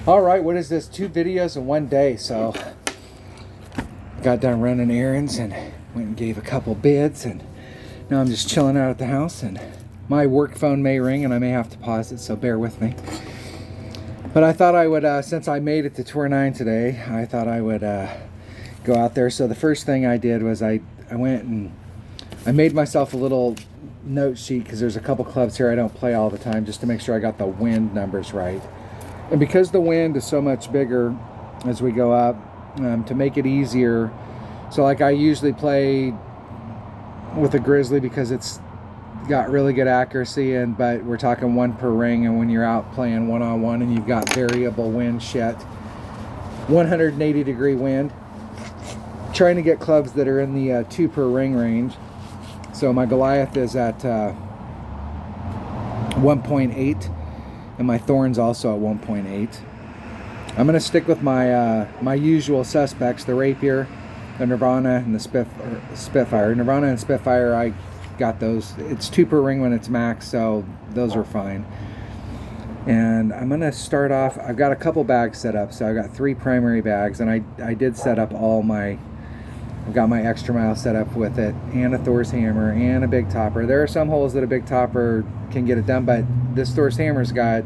All right, what is this? 2 videos in one day. So got done running errands and went and gave a couple bids, and now I'm just chilling out at the house, and my work phone may ring and I may have to pause it, so bear with me. But I thought I would, since I made it to Tour 9 today, I thought I would go out there. So the first thing I did was I went and I made myself a little note sheet, because there's a couple clubs here I don't play all the time, just to make sure I got the wind numbers right. And because the wind is so much bigger as we go up, to make it easier, so like I usually play with a Grizzly because it's got really good accuracy, but we're talking 1 per ring, and when you're out playing one-on-one and you've got variable wind shit, 180 degree wind, trying to get clubs that are in the 2 per ring range. So my Goliath is at 1.8, and my Thorn's also at 1.8. I'm going to stick with my my usual suspects, the Rapier, the Nirvana, and the Spitfire. Nirvana and Spitfire, I got those. It's 2 per ring when it's max, so those are fine. And I'm going to start off, I've got a couple bags set up, so I've got 3 primary bags, and I did set up all my, I've got my extra mile set up with it, and a Thor's hammer, and a big topper. There are some holes that a big topper can get it done, but this Thor's hammer's got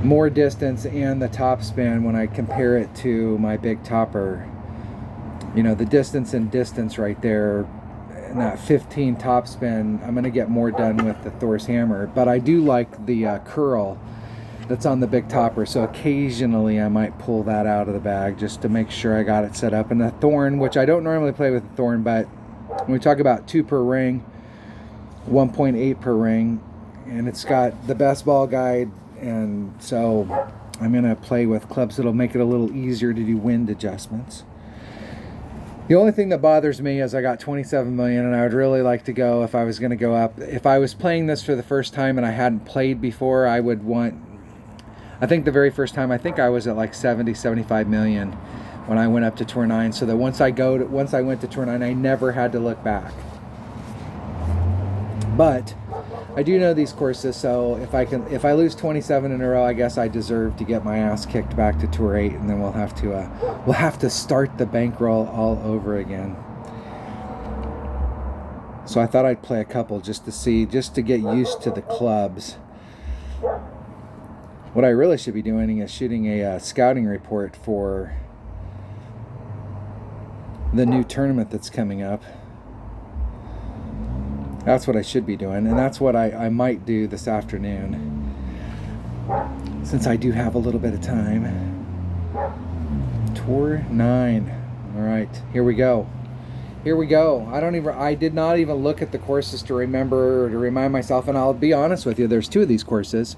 more distance and the top spin when I compare it to my big topper. You know, the distance right there, and that 15 top spin, I'm going to get more done with the Thor's hammer. But I do like the curl that's on the big topper, so occasionally I might pull that out of the bag just to make sure I got it set up. And the Thorn, which I don't normally play with the Thorn, but when we talk about 2 per ring, 1.8 per ring, and it's got the best ball guide, and so I'm going to play with clubs that'll make it a little easier to do wind adjustments. The only thing that bothers me is I got 27 million, and I would really like to go, if I was going to go up, if I was playing this for the first time and I hadn't played before, I would want, I think the very first time, I think I was at like 75 million when I went up to Tour 9, so that once I went to Tour 9, I never had to look back. But I do know these courses, so if I lose 27 in a row, I guess I deserve to get my ass kicked back to Tour 8, and then we'll have to start the bankroll all over again. So I thought I'd play a couple just to get used to the clubs. What I really should be doing is shooting a scouting report for the new tournament that's coming up. That's what I should be doing, and that's what I might do this afternoon, since I do have a little bit of time. Tour 9. All right, here we go. I did not even look at the courses to remember, or to remind myself, and I'll be honest with you, there's 2 of these courses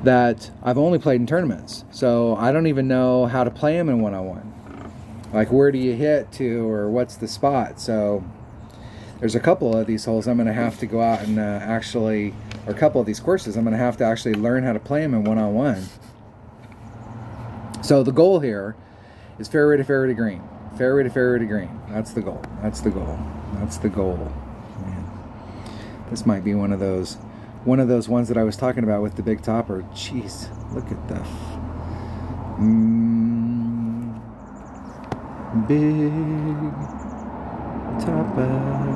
that I've only played in tournaments, so I don't even know how to play them in one-on-one. Like, where do you hit to, or what's the spot? So there's a couple of these holes I'm going to have to go out and or a couple of these courses, I'm going to have to actually learn how to play them in one-on-one. So the goal here is fairway to fairway to green. Fairway to fairway to green. That's the goal. Man. This might be one of those ones that I was talking about with the big topper. Jeez, look at the big topper.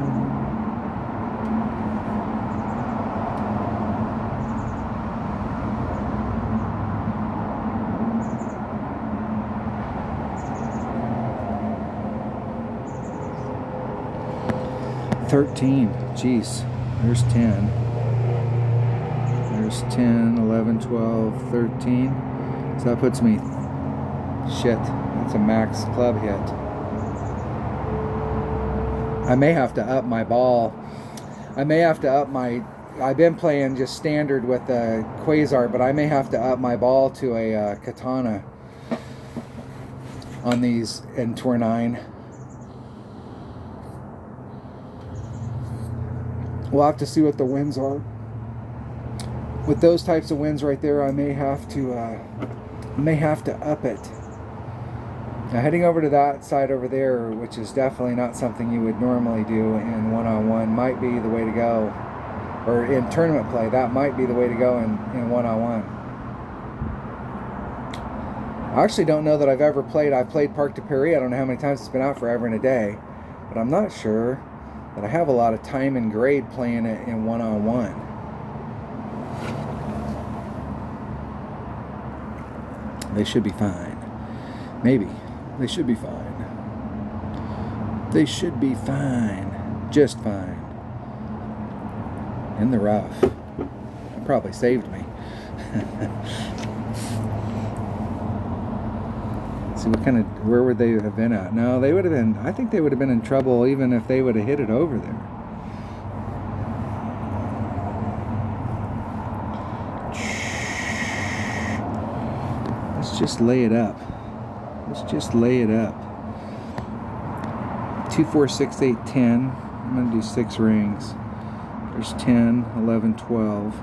$13. Jeez. There's 10. There's 10, 11, 12, 13. So that puts me, shit, that's a max club hit. I may have to up my ball. I've been playing just standard with the Quasar, but I may have to up my ball to a Katana on these in Tour 9. We'll have to see what the winds are. With those types of winds right there, I may have to up it. Now, heading over to that side over there, which is definitely not something you would normally do in one-on-one, might be the way to go. Or in tournament play, that might be the way to go in one-on-one. I actually don't know that I've ever played. I've played Parc de Paris. I don't know how many times it's been out, forever and a day. But I'm not sure that I have a lot of time and grade playing it in one-on-one. They should be fine. Maybe. They should be fine. They should be fine. Just fine. In the rough. It probably saved me. See what kind of, where would they have been at? No, they would have been, I think they would have been in trouble even if they would have hit it over there. Let's just lay it up. Let's just lay it up. 2, 4, 6, 8, 10. I'm going to do 6 rings. There's 10, 11, 12.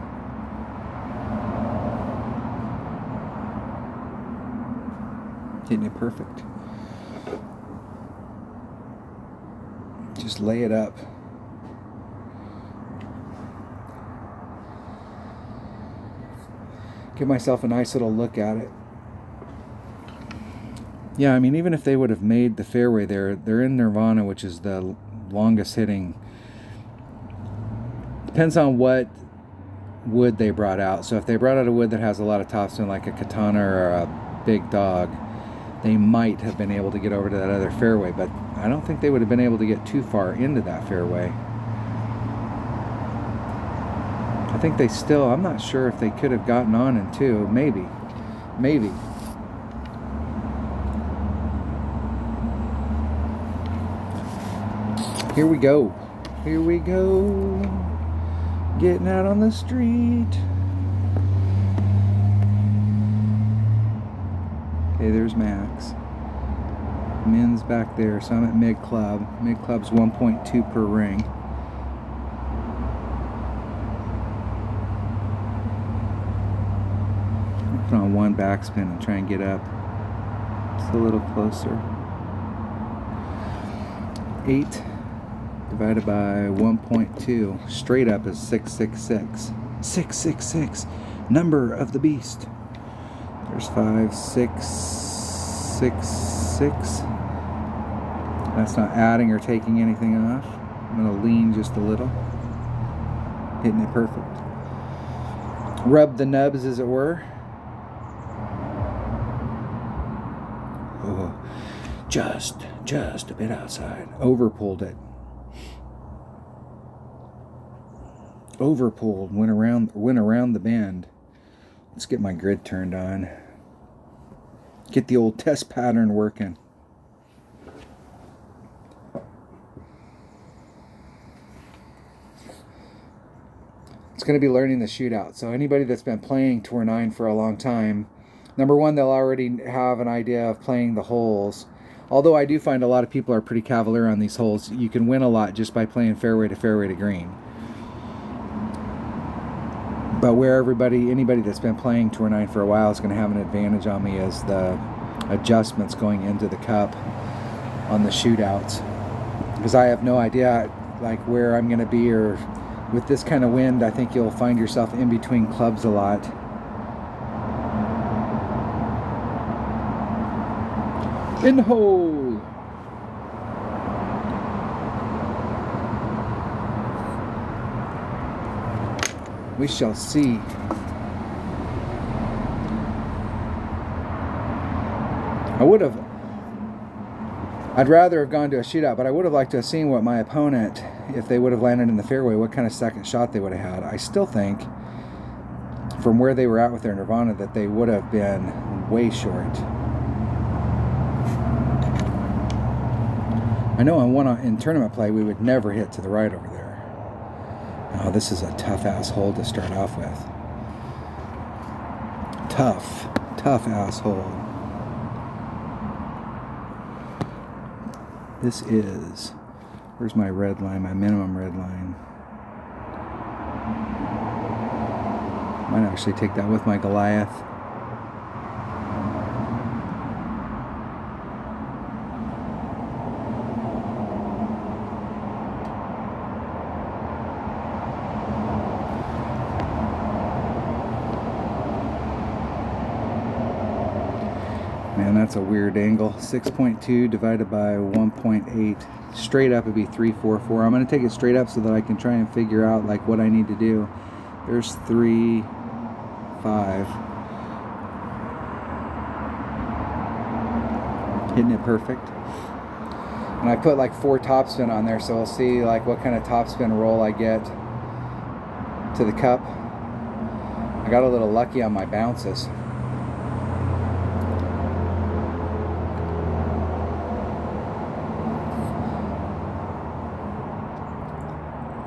Hitting it perfect. Just lay it up. Give myself a nice little look at it. Yeah, I mean, even if they would have made the fairway there, they're in Nirvana, which is the longest hitting. Depends on what wood they brought out. So if they brought out a wood that has a lot of topspin, like a Katana or a Big Dog, they might have been able to get over to that other fairway, but I don't think they would have been able to get too far into that fairway. I think they still, I'm not sure if they could have gotten on in 2. Maybe. Maybe. Here we go. Here we go. Getting out on the street. Okay, there's Max. Min's back there, so I'm at mid club. Mid club's 1.2 per ring. Put on 1 backspin and try and get up. Just a little closer. 8 divided by 1.2. Straight up is 666. 666. Number of the beast. There's 5, 6, 6, 6. That's not adding or taking anything off. I'm going to lean just a little. Hitting it perfect. Rub the nubs, as it were. Oh, just a bit outside. Overpulled it. Overpulled. Went around the bend. Let's get my grid turned on. Get the old test pattern working. It's going to be learning the shootout. So anybody that's been playing Tour 9 for a long time, number one, they'll already have an idea of playing the holes. Although I do find a lot of people are pretty cavalier on these holes. You can win a lot just by playing fairway to green. But where anybody that's been playing Tour 9 for a while is going to have an advantage on me is the adjustments going into the cup on the shootouts. Because I have no idea like where I'm going to be, or with this kind of wind, I think you'll find yourself in between clubs a lot. In the hole! We shall see. I'd rather have gone to a shootout, but I would have liked to have seen what my opponent, if they would have landed in the fairway, what kind of second shot they would have had. I still think, from where they were at with their Nirvana, that they would have been way short. I know in tournament play, we would never hit to the right over there. Oh, this is a tough-ass hole to start off with. Tough-ass hole. This is... Where's my red line, my minimum red line? Might actually take that with my Goliath. Man, that's a weird angle. 6.2 divided by 1.8. Straight up would be 344. I'm going to take it straight up so that I can try and figure out like what I need to do. There's 3, 5. Hitting it perfect. And I put like 4 topspin on there, so we'll see like what kind of topspin roll I get to the cup. I got a little lucky on my bounces.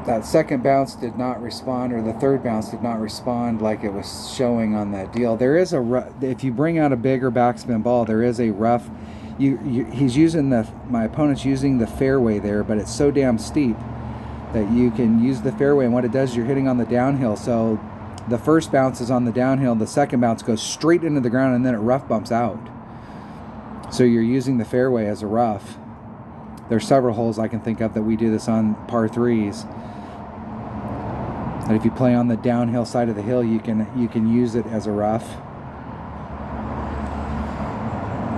That second bounce did not respond, or the third bounce did not respond like it was showing on that deal. There is a, if you bring out a bigger backspin ball, there is a rough, he's using my opponent's using the fairway there, but it's so damn steep that you can use the fairway, and what it does is you're hitting on the downhill. So the first bounce is on the downhill, the second bounce goes straight into the ground, and then it rough bumps out. So you're using the fairway as a rough. There's several holes I can think of that we do this on par 3s. And if you play on the downhill side of the hill, you can use it as a rough.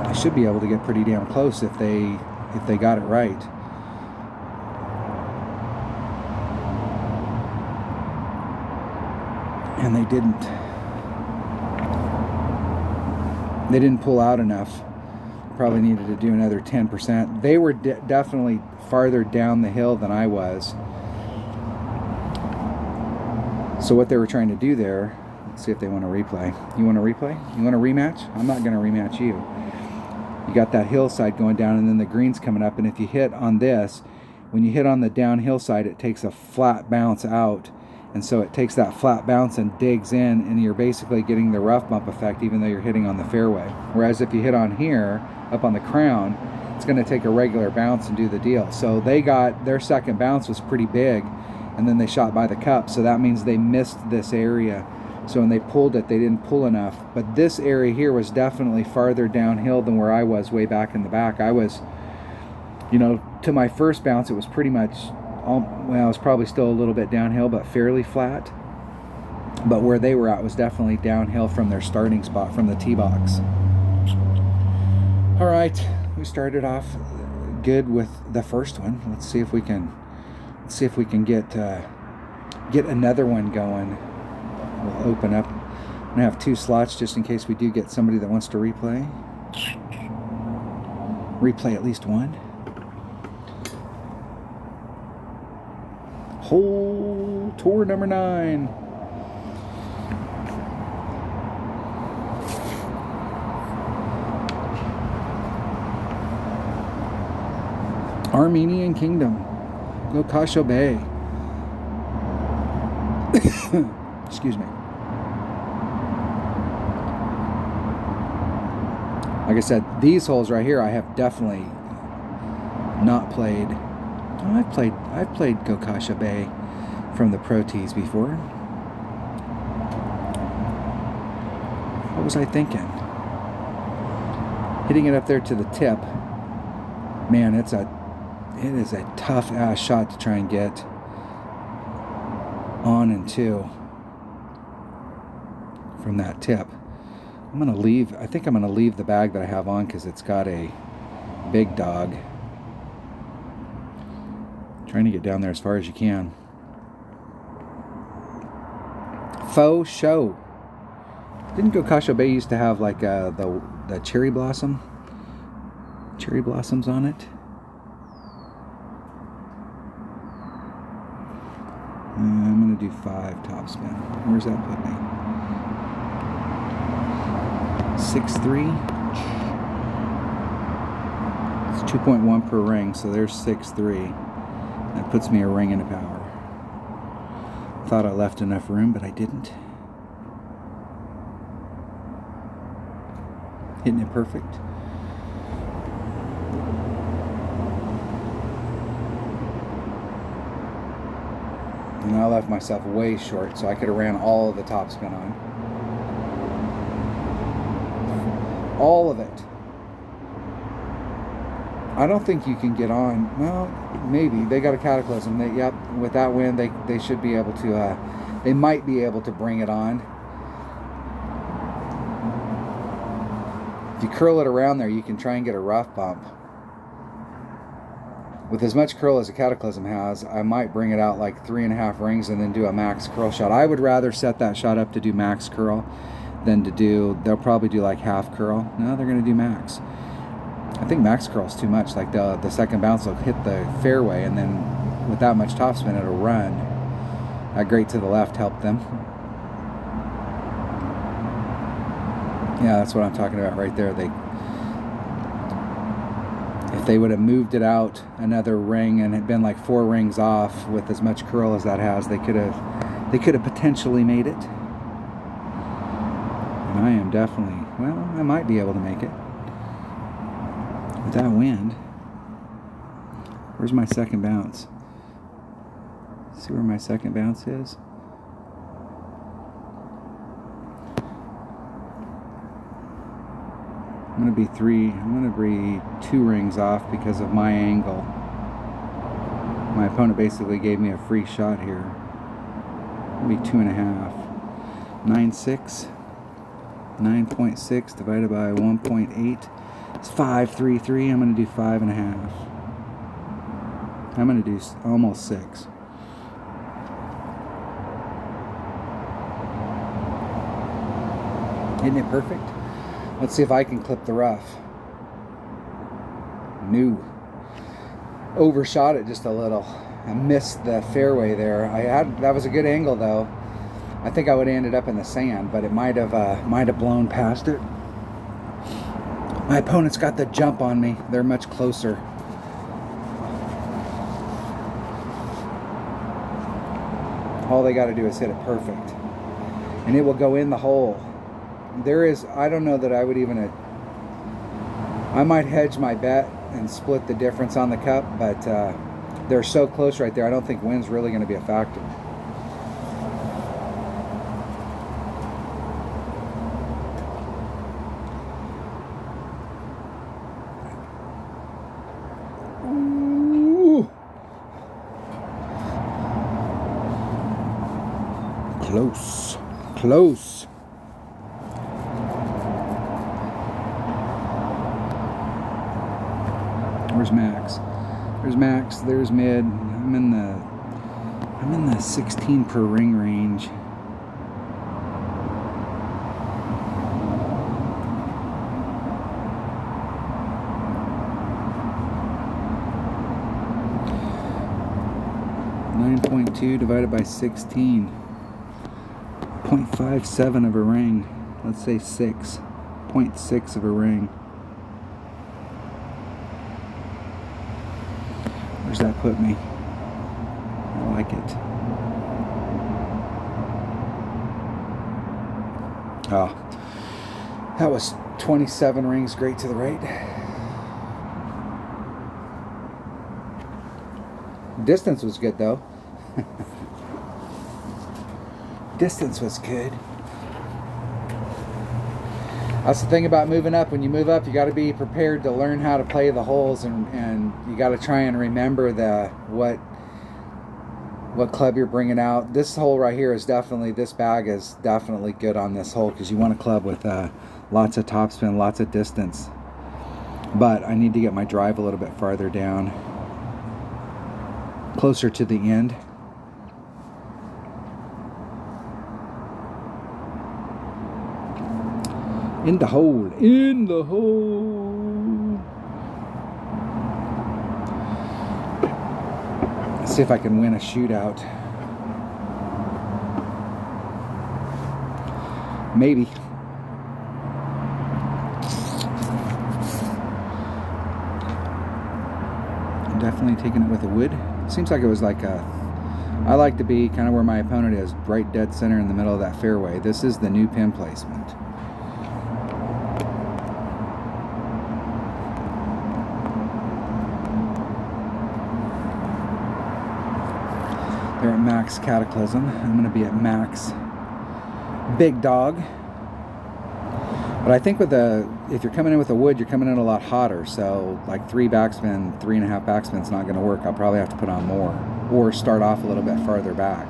I should be able to get pretty damn close if they got it right. And they didn't. They didn't pull out enough. Probably needed to do another 10%. They were definitely farther down the hill than I was. So what they were trying to do there, let's see if they want to replay. You want to replay? You want a rematch? I'm not going to rematch you. You got that hillside going down, and then the green's coming up, and if you hit on this, when you hit on the downhill side, it takes a flat bounce out, and so it takes that flat bounce and digs in, and you're basically getting the rough bump effect even though you're hitting on the fairway. Whereas if you hit on here, up on the crown, it's going to take a regular bounce and do the deal. So they got, their second bounce was pretty big, and then they shot by the cup, so that means they missed this area. So when they pulled it, they didn't pull enough. But this area here was definitely farther downhill than where I was way back in the back. I was, you know, to my first bounce, it was pretty much, well, it was probably still a little bit downhill, but fairly flat. But where they were at was definitely downhill from their starting spot, from the tee box. All right, we started off good with the first one. Let's see if we can get another one going. We'll open up. I'm gonna have 2 slots just in case we do get somebody that wants to replay at least one. Hole tour number 9. Armenian Kingdom, Gokasha Bay. Excuse me. Like I said, these holes right here I have definitely not played. Oh, I've played Gokasha Bay from the Pro Tees before. What was I thinking? Hitting it up there to the tip. Man, it is a tough ass shot to try and get on and to from that tip. I think I'm gonna leave the bag that I have on because it's got a big dog. Trying to get down there as far as you can. Faux show. Didn't Gokasha Bay used to have like the cherry blossoms on it? I'm going to do 5 topspin. Where's that put me? 6.3. It's 2.1 per ring, so there's 6.3. That puts me a ring into power. Thought I left enough room, but I didn't. Hitting it perfect. And I left myself way short, so I could have ran all of the topspin on. All of it. I don't think you can get on. Well, maybe. They got a Cataclysm. Yep, with that wind, they should be able to, they might be able to bring it on. If you curl it around there, you can try and get a rough bump. With as much curl as a Cataclysm has, I might bring it out like 3.5 rings and then do a max curl shot. I would rather set that shot up to do max curl than to do, they'll probably do like half curl. No, they're going to do max. I think max curl is too much. Like the second bounce will hit the fairway, and then with that much topspin, it'll run. That grate to the left helped them. Yeah, that's what I'm talking about right there. If they would have moved it out another ring and had been like 4 rings off with as much curl as that has, they could have potentially made it. And I am definitely, well, I might be able to make it with that wind. Where's my second bounce? See where my second bounce is? I'm going to be 2 rings off because of my angle. My opponent basically gave me a free shot here. Maybe 2.5. 9.6. 9.6 divided by 1.8 is 5.33. I'm going to do 5.5. I'm going to do almost 6. Isn't it perfect? Let's see if I can clip the rough. No. Overshot it just a little. I missed the fairway there. That was a good angle though. I think I would have ended up in the sand, but it might have blown past it. My opponent's got the jump on me. They're much closer. All they got to do is hit it perfect, and it will go in the hole. I don't know that I would even, I might hedge my bet and split the difference on the cup, but they're so close right there, I don't think wind's really going to be a factor. Ooh. Close. Where's max? There's max. There's mid. I'm in the 16 per ring range. .2 divided by 16. 0.57 of a ring. Let's say 6. 0.6 of a ring. Where's that put me? I like it. Oh, that was 27 rings, great to the right. Distance was good though. Distance was good. That's the thing about moving up. When you move up, you got to be prepared to learn how to play the holes, and you got to try and remember what club you're bringing out. This hole right here is definitely, this bag is definitely good on this hole because you want a club with lots of topspin, lots of distance. But I need to get my drive a little bit farther down, closer to the end. In the hole. Let's see if I can win a shootout. Maybe. I'm definitely taking it with a wood. Seems like it was like I like to be kind of where my opponent is, right dead center in the middle of that fairway. This is the new pin placement. They're at max Cataclysm. I'm going to be at max Big Dog. But I think if you're coming in with a wood, you're coming in a lot hotter. So like 3 backspin, 3.5 backspin is not going to work. I'll probably have to put on more or start off a little bit farther back.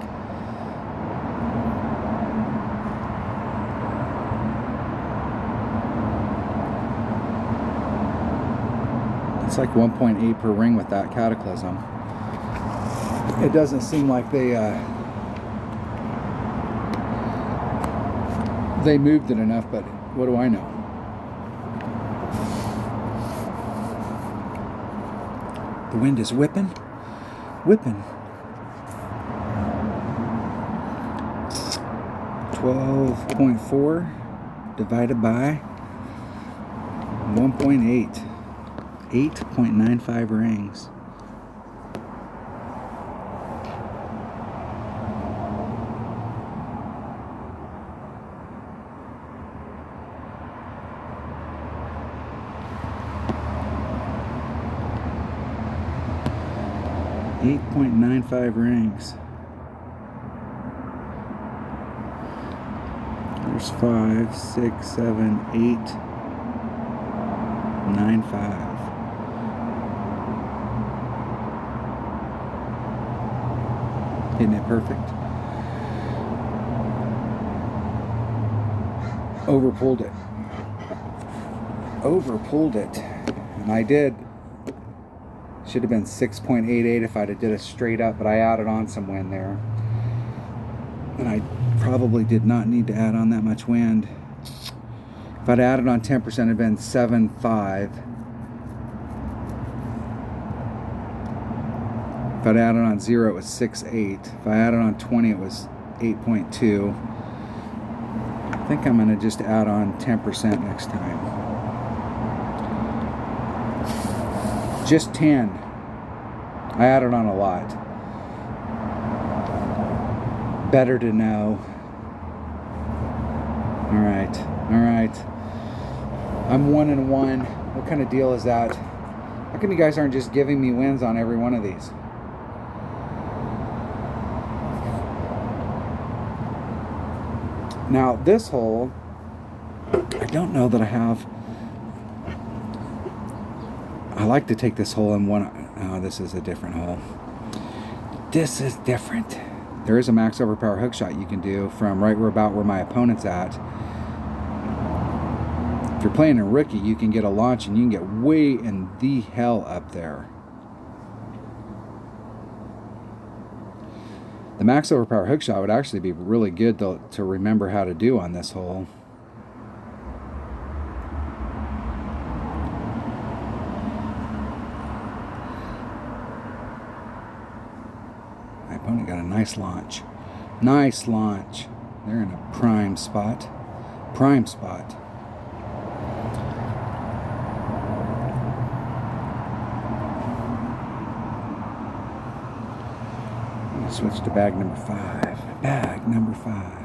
It's like 1.8 per ring with that Cataclysm. It doesn't seem like they moved it enough, but what do I know? The wind is whipping. 12.4 divided by 1.8. 8.95 rings. .95 rings. There's 5, 6, 7, 8, 9, 5. Isn't it perfect? Overpulled it. And I did. Should have been 6.88 if I'd have did it straight up, but I added on some wind there. And I probably did not need to add on that much wind. If I'd added on 10%, it'd been 7.5. If I'd added on 0, it was 6.8. If I added on 20, it was 8.2. I think I'm going to just add on 10% next time. Just 10. I added on a lot. Better to know. All right. I'm 1-1. What kind of deal is that? How come you guys aren't just giving me wins on every one of these? Now this hole, I don't know that I have. I like to take this hole in one. Oh, this is a different hole. This is different. There is a max overpower hook shot you can do from right about where my opponent's at. If you're playing a rookie, you can get a launch and you can get way in the hell up there. The max overpower hook shot would actually be really good to remember how to do on this hole. My opponent got a nice launch. Nice launch. They're in a prime spot. Prime spot. Switch to bag number 5. Bag number 5.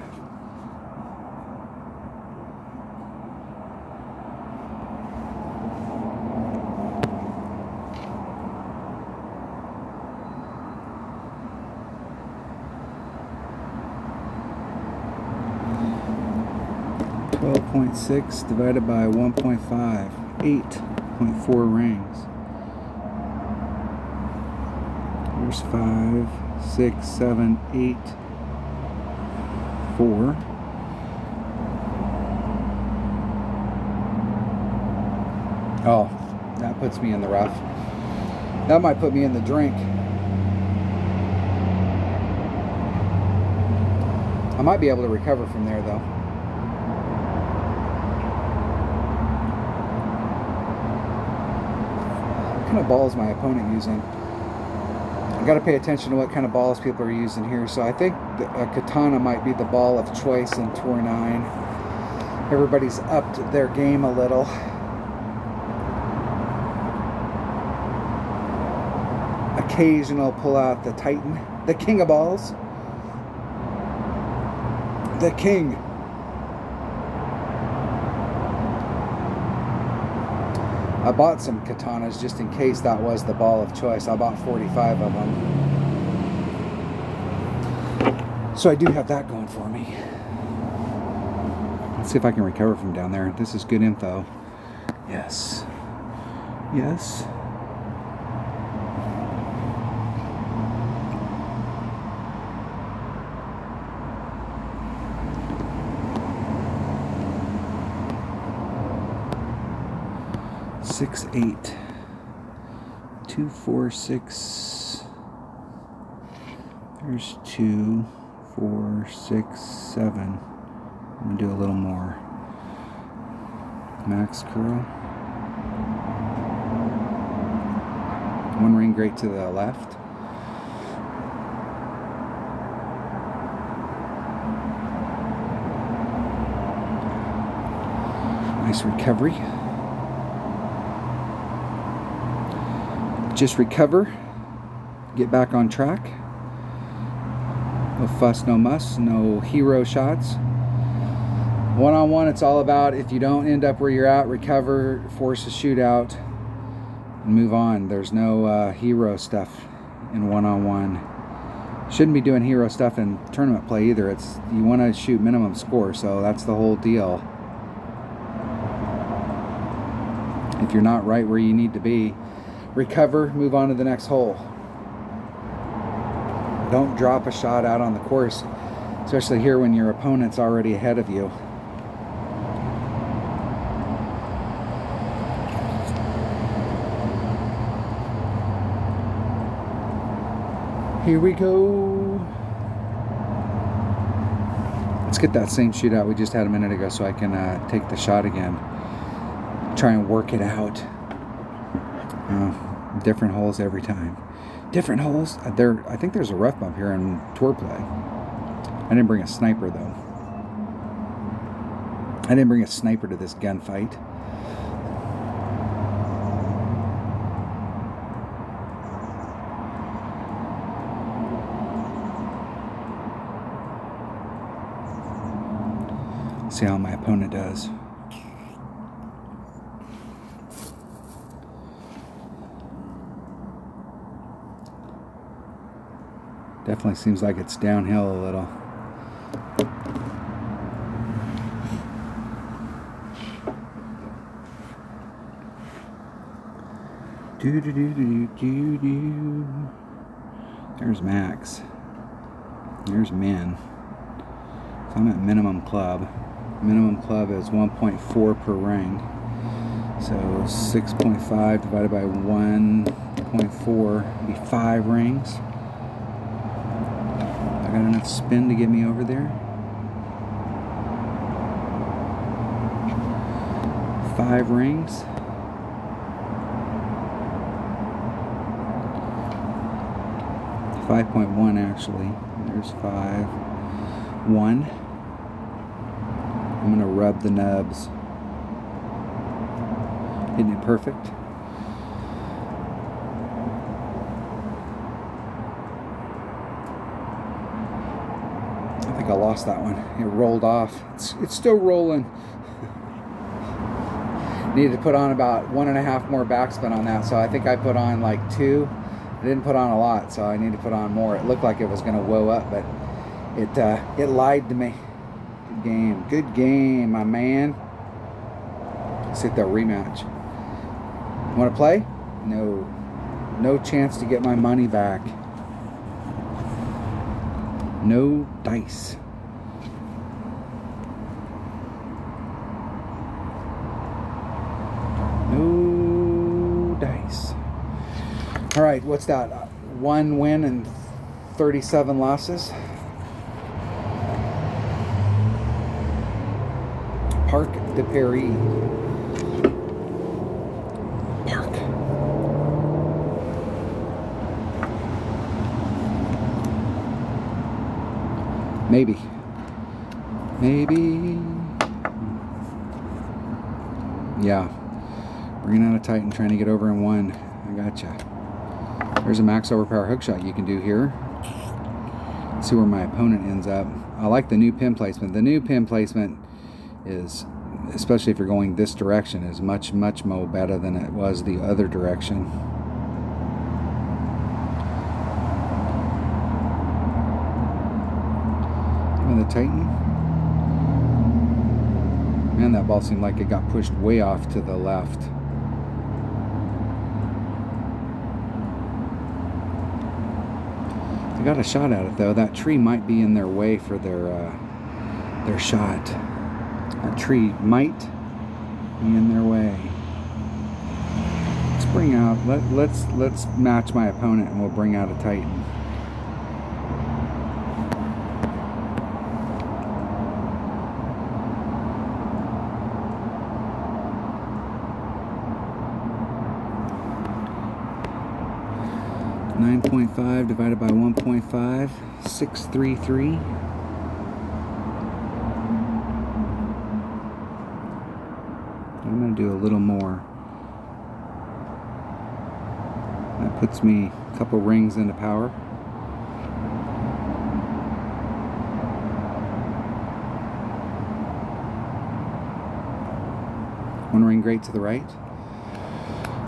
.6 divided by 1.5. 8.4 rings. Here's 5, 6, 7, 8, 4. Oh, that puts me in the rough. That might put me in the drink. I might be able to recover from there though. What kind of ball is my opponent using? I got to pay attention to what kind of balls people are using here. So I think a Katana might be the ball of choice in Tour 9. Everybody's upped their game a little. Occasional pull out the Titan, the king of balls. The king. I bought some Katanas just in case that was the ball of choice. I bought 45 of them. So I do have that going for me. Let's see if I can recover from down there. This is good info. Yes. Yes. $6, $8. 2, 4, 6. There's 2, 4, 6, 7. I'm going to do a little more. Max curl. One ring grate to the left. Nice recovery. Just recover. Get back on track. No fuss, no muss, no hero shots. One-on-one, it's all about if you don't end up where you're at, recover, force a shootout, and move on. There's no hero stuff in one-on-one. Shouldn't be doing hero stuff in tournament play either. It's you want to shoot minimum score, so that's the whole deal. If you're not right where you need to be, recover, move on to the next hole. Don't drop a shot out on the course, especially here when your opponent's already ahead of you. Here we go. Let's get that same shootout we just had a minute ago so I can take the shot again. Try and work it out. Different holes every time. Different holes. I think there's a rough bump here in tour play. I didn't bring a sniper though. I didn't bring a sniper to this gunfight. See how my opponent does. Definitely seems like it's downhill a little. Do do do do do do. There's max. There's min. So I'm at minimum club. Minimum club is 1.4 per ring. So 6.5 divided by 1.4 would be 5 rings. I got enough spin to get me over there. 5 rings. .1 actually. There's 5. 1. I'm gonna rub the nubs. Isn't it perfect? I think I lost that one. It rolled off. It's still rolling. Needed to put on about 1.5 more backspin on that, so I think I put on like 2. I didn't put on a lot, so I need to put on more. It looked like it was gonna woe up, but it lied to me. Good game. Good game, my man. Let's hit that rematch. Want to play? No. No chance to get my money back. No dice. No dice. All right, what's that? 1 win and 37 losses. Parc de Paris. Parc. Maybe. Maybe. Yeah. Bringing out a Titan, trying to get over in 1. I gotcha. There's a max overpower hook shot you can do here. Let's see where my opponent ends up. I like the new pin placement. The new pin placement is, especially if you're going this direction, is much more better than it was the other direction. And the Titan. Man, that ball seemed like it got pushed way off to the left. They got a shot at it though. That tree might be in their way for their shot. That tree might be in their way. It's bring out, let's match my opponent and we'll bring out a Titan. .5 divided by 1.5, 633. I'm going to do a little more. That puts me a couple rings into power. One ring great to the right.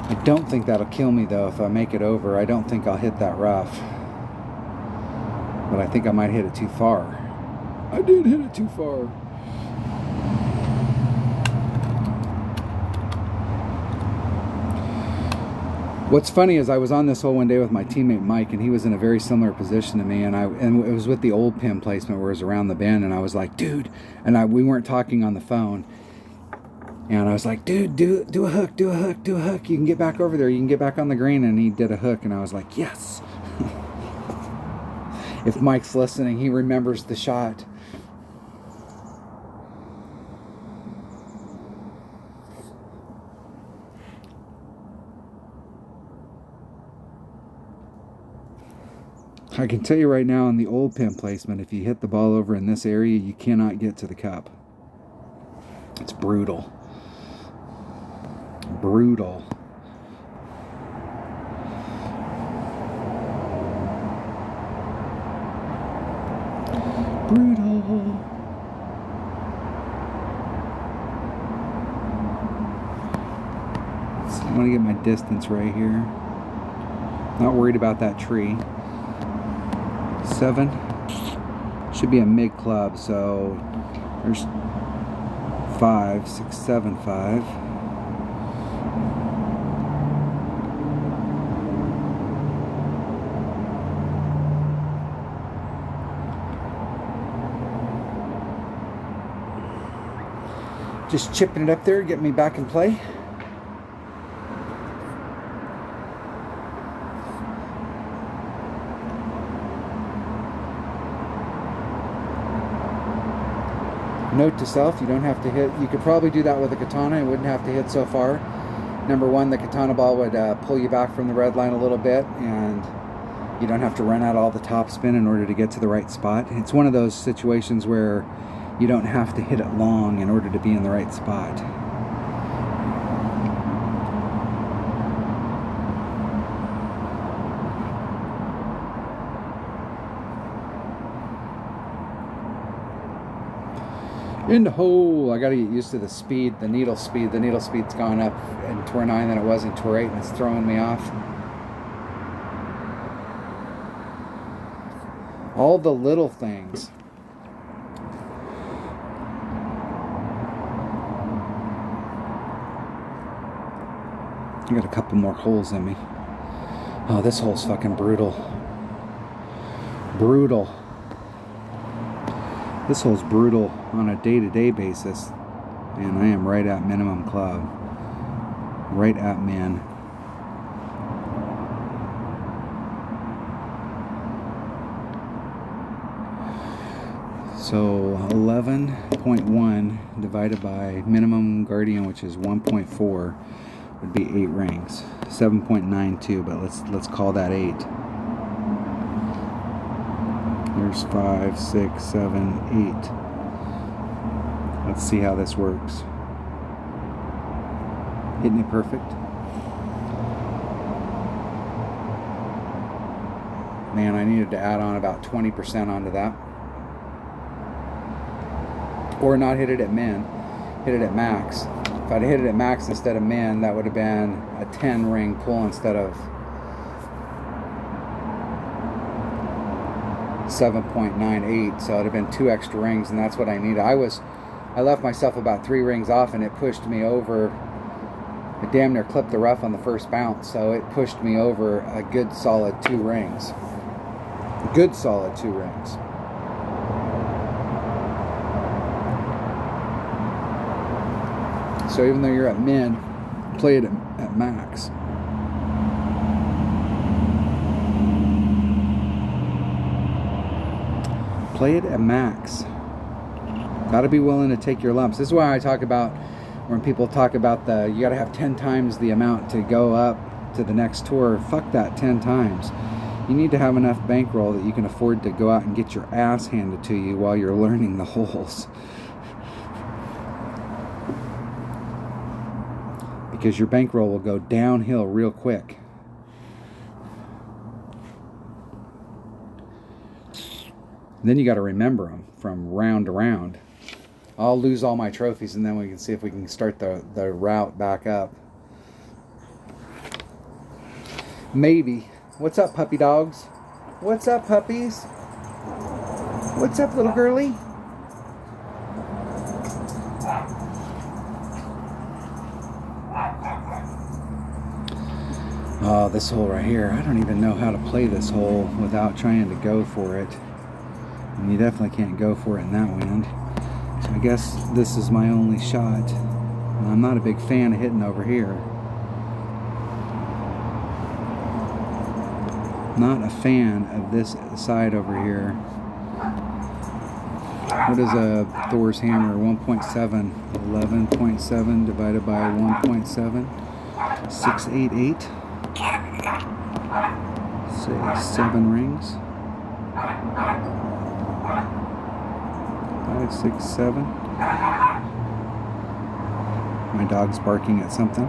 I don't think that'll kill me though if I make it over. I don't think I'll hit that rough. But I think I might hit it too far. I did hit it too far. What's funny is I was on this hole one day with my teammate Mike, and he was in a very similar position to me, and it was with the old pin placement where it was around the bend, and I was like, dude, and we weren't talking on the phone. And I was like, dude, do a hook, do a hook, do a hook. You can get back over there. You can get back on the green. And he did a hook. And I was like, yes. If Mike's listening, he remembers the shot. I can tell you right now, in the old pin placement, if you hit the ball over in this area, you cannot get to the cup. It's brutal. Brutal. Brutal. So I want to get my distance right here. Not worried about that tree. 7. Should be a mid club, so there's 5, 6, 7, 5. Just chipping it up there, get me back in play. Note to self, you don't have to hit. You could probably do that with a katana. You wouldn't have to hit so far. Number one, the katana ball would pull you back from the red line a little bit, and you don't have to run out all the top spin in order to get to the right spot. It's one of those situations where you don't have to hit it long in order to be in the right spot. In the hole. I gotta get used to the speed, the needle speed. The needle speed's gone up in tour 9 than it was in tour 8, and it's throwing me off. All the little things. I got a couple more holes in me. Oh, this hole's fucking brutal. Brutal. This hole's brutal on a day-to-day basis. And I am right at minimum club. Right at min. So 11.1 divided by minimum guardian, which is 1.4. would be 8 rings. 7.92, but let's call that 8. There's 5, 6, 7, 8. Let's see how this works. Hitting it perfect. Man, I needed to add on about 20% onto that. Or not hit it at min, hit it at max. If I'd hit it at max instead of min, that would have been a 10 ring pull instead of 7.98. So it'd have been 2 extra rings, and that's what I needed. I left myself about 3 rings off, and it pushed me over. It damn near clipped the rough on the first bounce, so it pushed me over a good solid 2 rings. A good solid 2 rings. So even though you're at min, play it at max. Play it at max. Got to be willing to take your lumps. This is why I talk about when people talk about you got to have 10 times the amount to go up to the next tour. Fuck that 10 times. You need to have enough bankroll that you can afford to go out and get your ass handed to you while you're learning the holes. Because your bankroll will go downhill real quick. Then you got to remember them from round to round. I'll lose all my trophies and then we can see if we can start the route back up. Maybe. What's up, puppy dogs? What's up, puppies? What's up, little girly? Oh, this hole right here. I don't even know how to play this hole without trying to go for it. And you definitely can't go for it in that wind. So I guess this is my only shot. And I'm not a big fan of hitting over here. Not a fan of this side over here. What is a Thor's hammer? 1.7. 11.7 divided by 1.7. 688. Say 7 rings. 5, 6, 7. My dog's barking at something.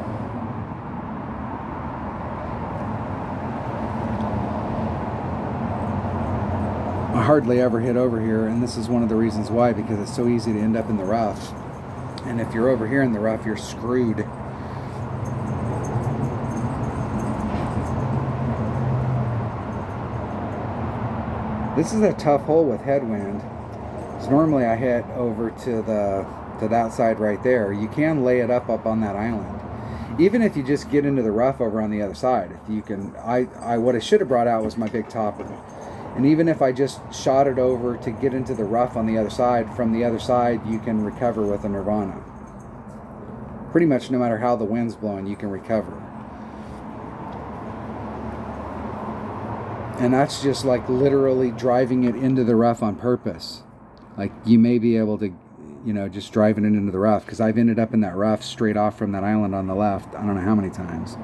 I hardly ever hit over here, and this is one of the reasons why, because it's so easy to end up in the rough. And if you're over here in the rough, you're screwed. This is a tough hole with headwind. So normally I hit over to that side right there. You can lay it up on that island. Even if you just get into the rough over on the other side, if you can, what I should have brought out was my big topper. And even if I just shot it over to get into the rough on the other side, from the other side you can recover with a Nirvana. Pretty much no matter how the wind's blowing, you can recover. And that's just like literally driving it into the rough on purpose. Like you may be able to, just driving it into the rough, because I've ended up in that rough straight off from that island on the left. I don't know how many times.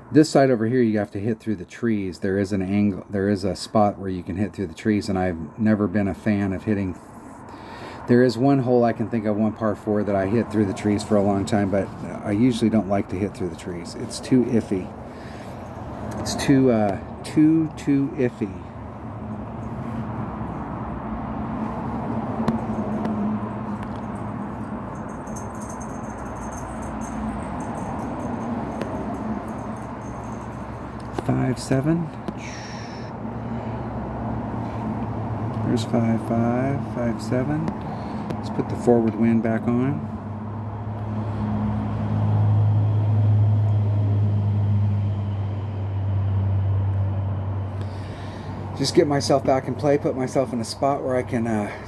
This side over here, you have to hit through the trees. There is an angle, there is a spot where you can hit through the trees, and I've never been a fan of hitting. There is one hole I can think of, one par 4, that I hit through the trees for a long time, but I usually don't like to hit through the trees. It's too iffy. It's too iffy. Five, 7. There's 5, 5, 5, 7. Let's put the forward wind back on. Just get myself back in play, put myself in a spot where I can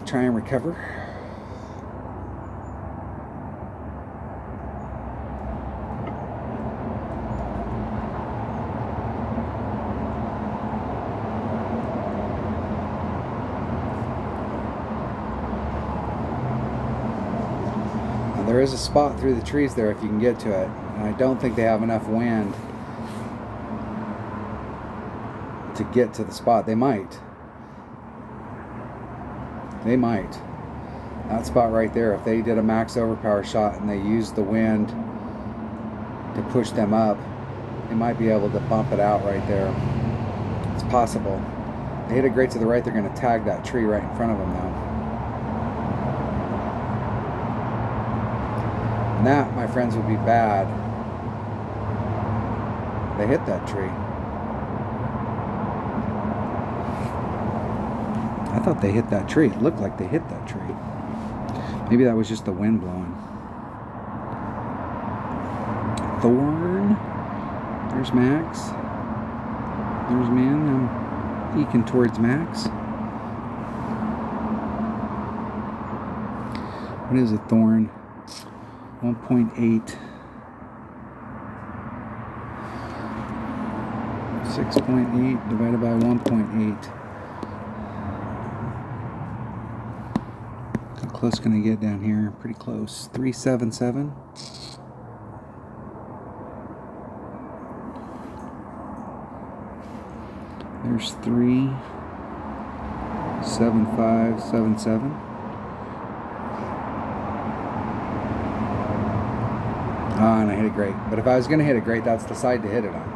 try and recover. There is a spot through the trees there if you can get to it. And I don't think they have enough wind to get to the spot. They might. They might. That spot right there, if they did a max overpower shot and they used the wind to push them up, they might be able to bump it out right there. It's possible. They hit it great to the right, they're going to tag that tree right in front of them now. And that, my friends, would be bad. They hit that tree. I thought they hit that tree. It looked like they hit that tree. Maybe that was just the wind blowing. Thorn. There's Max. There's man. I'm eking towards Max. What is a thorn? 1.8. 6.8 divided by 1.8. How close can I get down here? Pretty close. 377. There's 37577. Ah, and I hit it great. But if I was going to hit it great, that's the side to hit it on.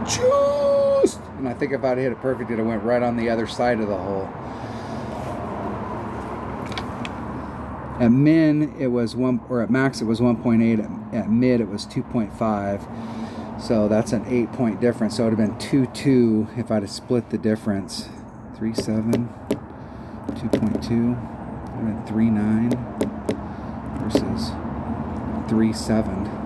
Just! And I think if I'd hit it perfect, it went right on the other side of the hole. At min, it was at max, it was 1.8. At mid, it was 2.5. So that's an 8-point difference. So it would have been 2.2 if I'd have split the difference. 3.7, 2.2, and 3.9 versus 3.7.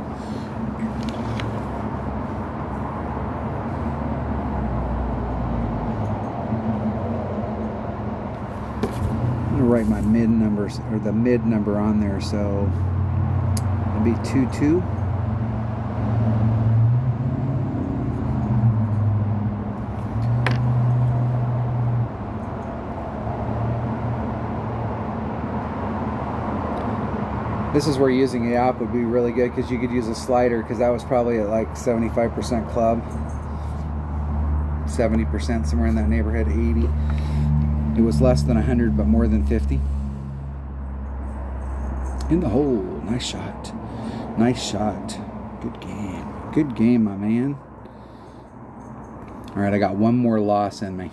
I'm gonna write my mid numbers, or the mid number on there. So it'll be 2.2. This is where using the app would be really good, because you could use a slider, because that was probably at like 75% club, 70%, somewhere in that neighborhood, 80. It was less than 100, but more than 50. In the hole. Nice shot. Nice shot. Good game. Good game, my man. All right, I got one more loss in me.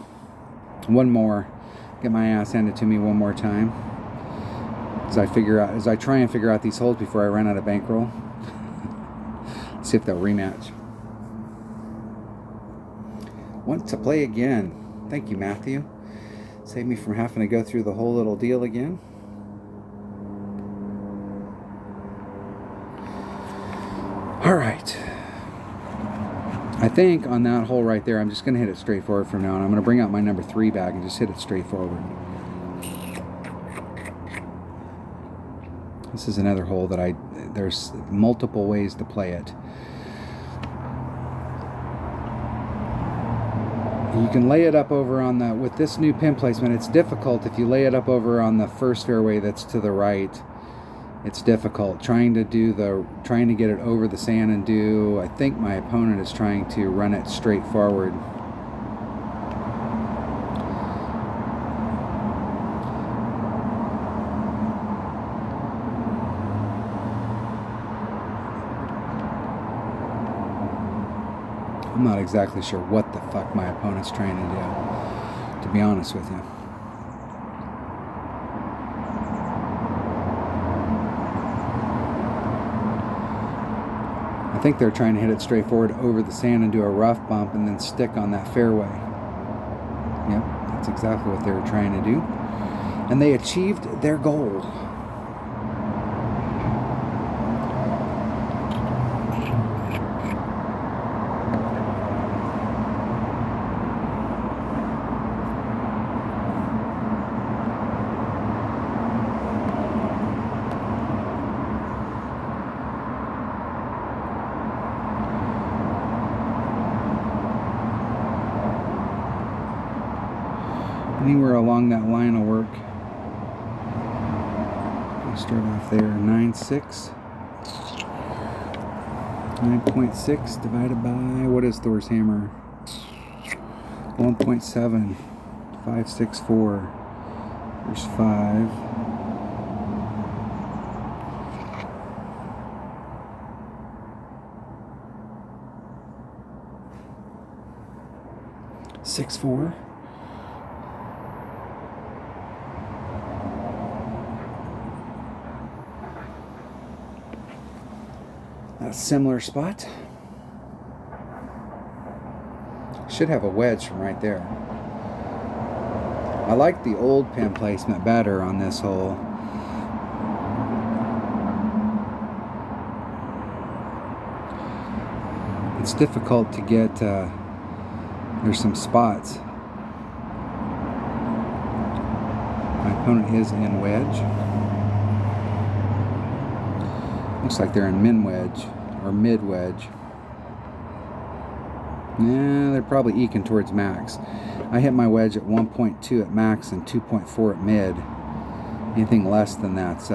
One more. Get my ass handed to me one more time. As I try and figure out these holes before I run out of bankroll. See if they'll rematch. Want to play again. Thank you, Matthew. Save me from having to go through the whole little deal again. All right. I think on that hole right there, I'm just going to hit it straight forward from now on. I'm going to bring out my number 3 bag and just hit it straight forward. This is another hole that there's multiple ways to play it. You can lay it up over on the, with this new pin placement, it's difficult if you lay it up over on the first fairway that's to the right. It's difficult trying to get it over the sand and do, I think my opponent is trying to run it straight forward. I'm not exactly sure what the fuck my opponent's trying to do, to be honest with you. I think they're trying to hit it straight forward over the sand and do a rough bump and then stick on that fairway. Yep, that's exactly what they were trying to do. And they achieved their goal. Anywhere along that line will work. I'll start off there. 9.6. 9.6 divided by, what is Thor's hammer? 1.7. 564. There's 5. Six, 4. A similar spot. Should have a wedge from right there. I like the old pin placement better on this hole. It's difficult to get, there's some spots. My opponent is in wedge. Looks like they're in min wedge or mid wedge. Yeah, they're probably eking towards max. I hit my wedge at 1.2 at max and 2.4 at mid. Anything less than that's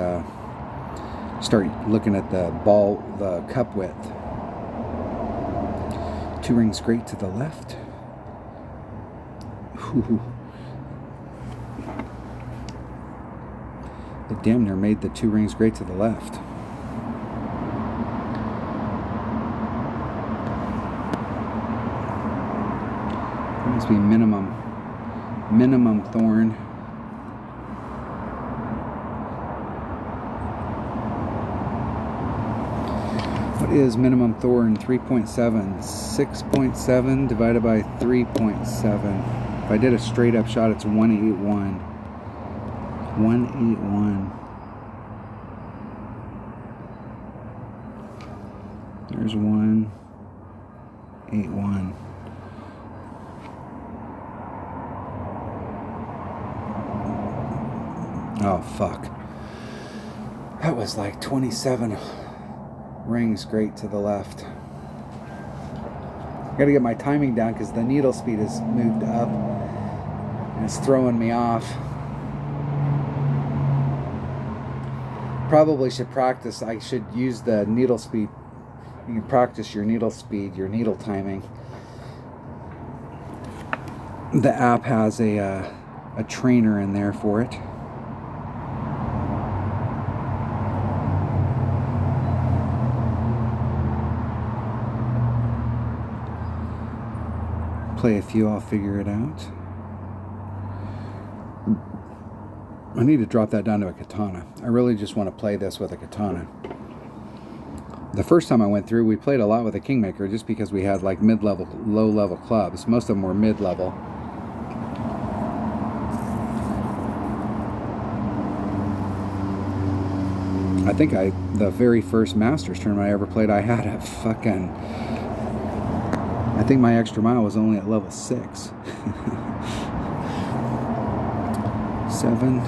start looking at the cup width. 2 rings great to the left. Ooh. They damn near made the 2 rings great to the left. That must be minimum thorn. What is minimum thorn? 3.7. 6.7 divided by 3.7. If I did a straight up shot, it's 181. 181. There's 181. Oh, fuck. That was like 27 rings great to the left. I gotta get my timing down because the needle speed has moved up and it's throwing me off. Probably should practice. I should use the needle speed. You can practice your needle speed, your needle timing. The app has a trainer in there for it. Play a few, I'll figure it out. I need to drop that down to a katana. I really just want to play this with a katana. The first time I went through, we played a lot with a Kingmaker just because we had like mid-level, low-level clubs. Most of them were mid-level. I think the very first Masters tournament I ever played, I had a fucking... I think my extra mile was only at level 6. 7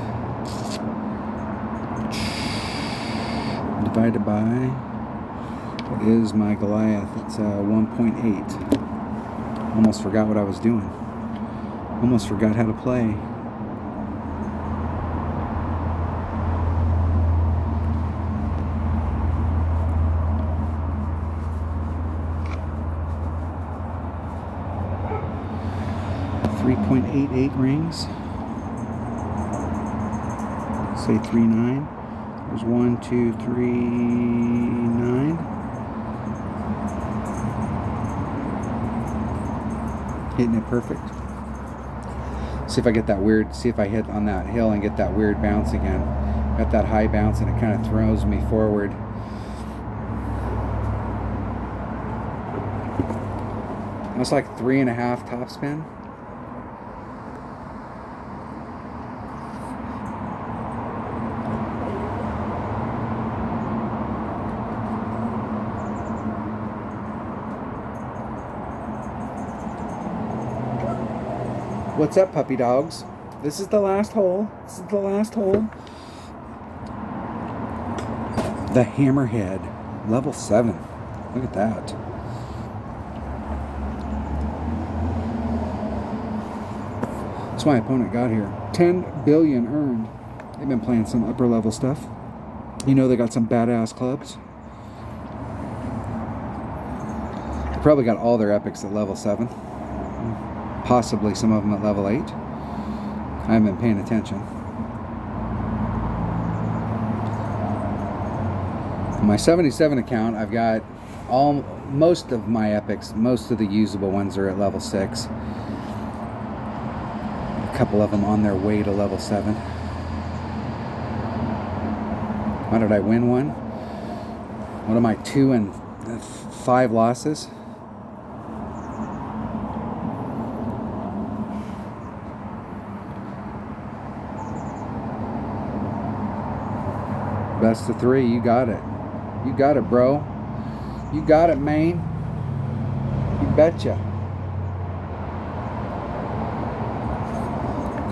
divided by, what is my Goliath? It's 1.8. Almost forgot what I was doing. Almost forgot how to play. .88 rings. Say 3.9. There's 1, 2, 3, 9. Hitting it perfect. See if I get that weird. See if I hit on that hill and get that weird bounce again. Got that high bounce and it kind of throws me forward. That's like 3.5 topspin. What's up, puppy dogs? This is the last hole. This is the last hole. The Hammerhead, level 7. Look at that. That's my opponent got here. 10 billion earned. They've been playing some upper level stuff. You know they got some badass clubs. They probably got all their epics at level 7. Possibly some of them at level 8. I haven't been paying attention. On my 77 account, I've got most of my epics, most of the usable ones are at level 6. A couple of them on their way to level 7. How did I win one? What am I, 2 and 5 losses? Best of 3, you got it. You got it, bro. You got it, man. You betcha.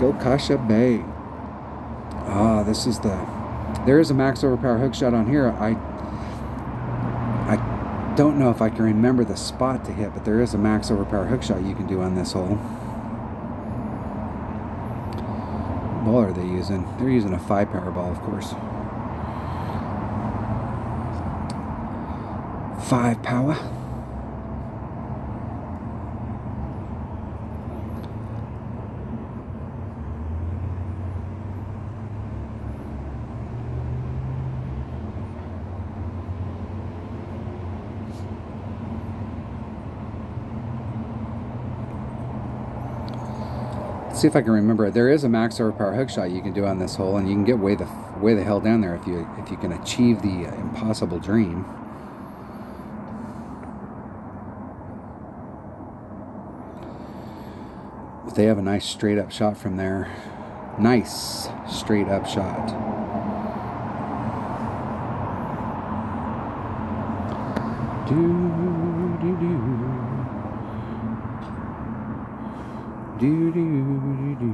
Go Kasha Bay. Ah, this is the... There is a max overpower hook shot on here. I Don't know if I can remember the spot to hit, but there is a max overpower hook shot you can do on this hole. What ball are they using? They're using a 5-power ball, of course. 5 power. See if I can remember. There is a max overpower hook shot you can do on this hole, and you can get way the hell down there if you can achieve the impossible dream. But they have a nice straight up shot from there. Nice straight up shot. Do do do. Do, do, do, do.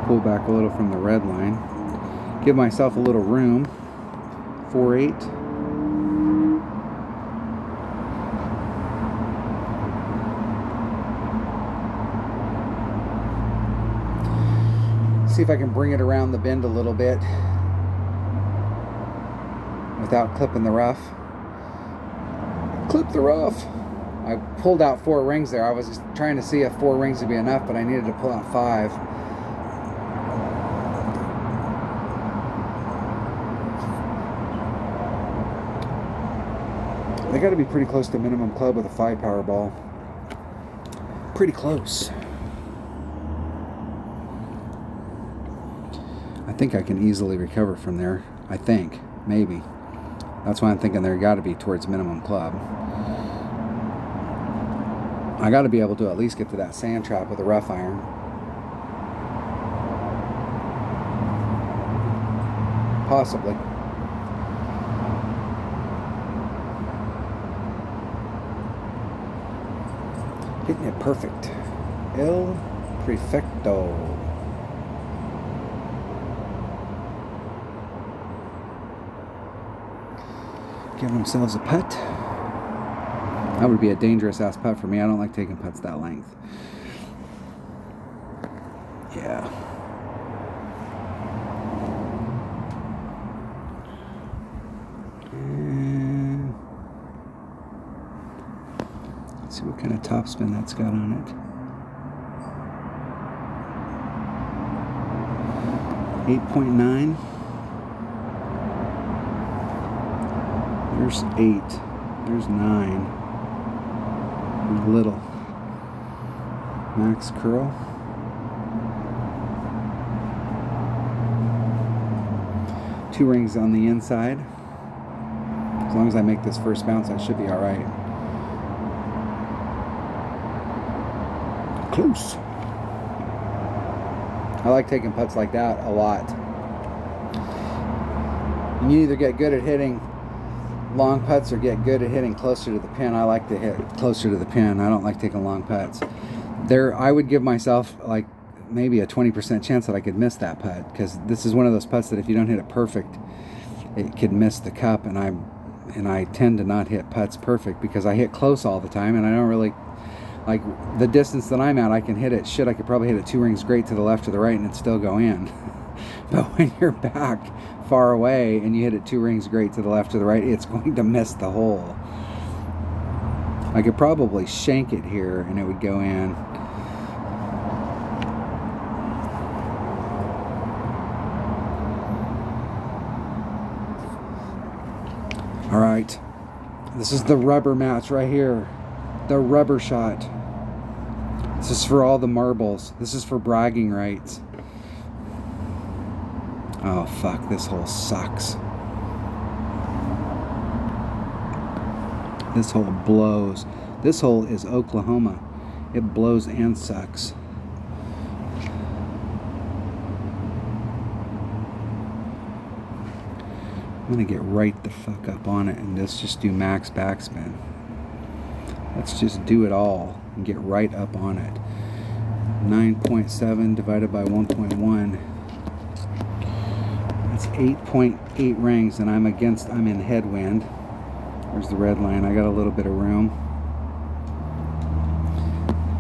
Pull back a little from the red line. Give myself a little room. 4-8. See if I can bring it around the bend a little bit without clipping the rough. Clip the rough. I pulled out 4 rings there. I was just trying to see if 4 rings would be enough, but I needed to pull out 5. They got to be pretty close to minimum club with a 5-power ball. Pretty close. I think I can easily recover from there. I think. Maybe. That's why I'm thinking they're got to be towards minimum club. I got to be able to at least get to that sand trap with a rough iron. Possibly. Hitting it perfect. El Perfecto. Giving themselves a putt. That would be a dangerous ass putt for me. I don't like taking putts that length. Yeah. And let's see what kind of topspin that's got on it. 8.9. There's 8. There's 9. And a little. Max curl. Two rings on the inside. As long as I make this first bounce, I should be alright. Close. I like taking putts like that a lot. You either get good at hitting long putts or get good at hitting closer to the pin. I like to hit closer to the pin. I don't like taking long putts. I would give myself like maybe a 20% chance that I could miss that putt, because this is one of those putts that if you don't hit it perfect, it could miss the cup, and I tend to not hit putts perfect because I hit close all the time, and I don't really like the distance that I'm at. I can hit it. Shit, I could probably hit it 2 rings great to the left or the right and it'd still go in. But when you're back far away and you hit it 2 rings great to the left or the right, it's going to miss the hole. I could probably shank it here and it would go in. All right, this is the rubber match right here. The rubber shot. This is for all the marbles. This is for bragging rights. Oh fuck, this hole sucks. This hole blows. This hole is Oklahoma. It blows and sucks. gonna get right the fuck up on it and let's just do max backspin. Let's just do it all and get right up on it. 9.7 divided by 1.1. That's 8.8 rings, and I'm in headwind. There's the red line. I got a little bit of room.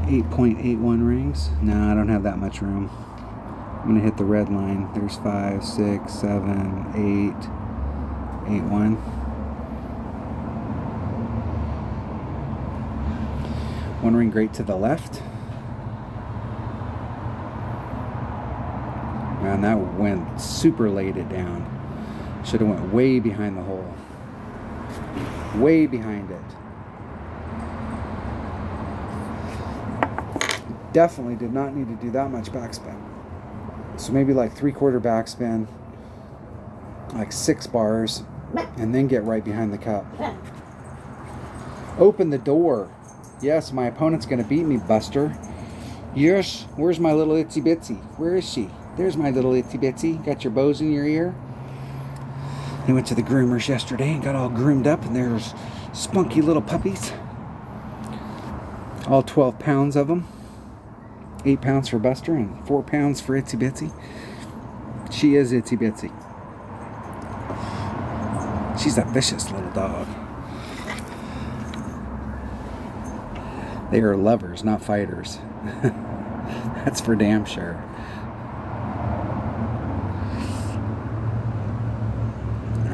8.81 rings. No, I don't have that much room. I'm gonna hit the red line. There's 5, 6, 7, 8, 8, 1. One ring great to the left. Man, that went super laid it down. Should have went way behind the hole. Way behind it. Definitely did not need to do that much backspin. So maybe like 3/4 backspin, like 6 bars, and then get right behind the cup. Open the door. Yes, my opponent's gonna beat me, Buster. Yes, where's my little itsy bitsy? Where is she? There's my little itsy bitsy. Got your bows in your ear? They went to the groomers yesterday and got all groomed up, and there's spunky little puppies. All 12 pounds of them. 8 pounds for Buster and 4 pounds for itsy bitsy. She is itsy bitsy. She's a vicious little dog. They are lovers, not fighters. That's for damn sure.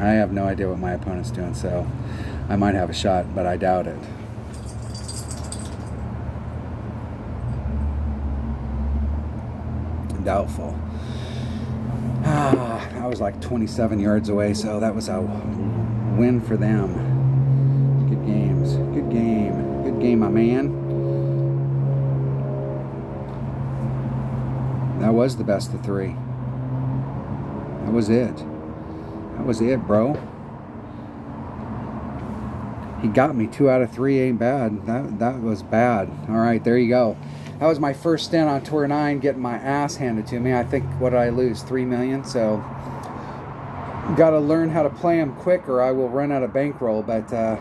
I have no idea what my opponent's doing, so I might have a shot, but I doubt it. Doubtful. I was like 27 yards away, so that was a win for them. Good games. Good game. Good game, my man. That was the best of 3. That was it. That was it, bro. He got me. 2 out of 3 ain't bad. That was bad. All right, there you go. That was my first stint on Tour 9, getting my ass handed to me. I think, what did I lose? 3 million. So, got to learn how to play them quick, or I will run out of bankroll. But a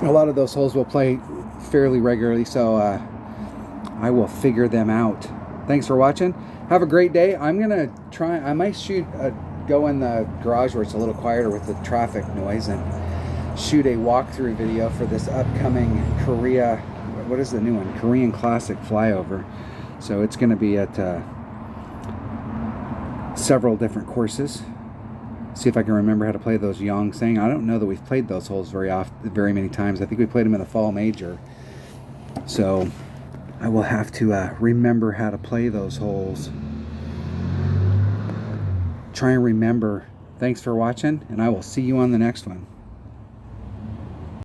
lot of those holes will play fairly regularly, so I will figure them out. Thanks for watching. Have a great day. I'm gonna try. I might go in the garage where it's a little quieter with the traffic noise and shoot a walkthrough video for this upcoming Korea. What is the new one? Korean Classic flyover. So it's going to be at several different courses. See if I can remember how to play those Yongsan. I don't know that we've played those holes very many times. I think we played them in the fall major. So I will have to remember how to play those holes. Try and remember. Thanks for watching, and I will see you on the next one.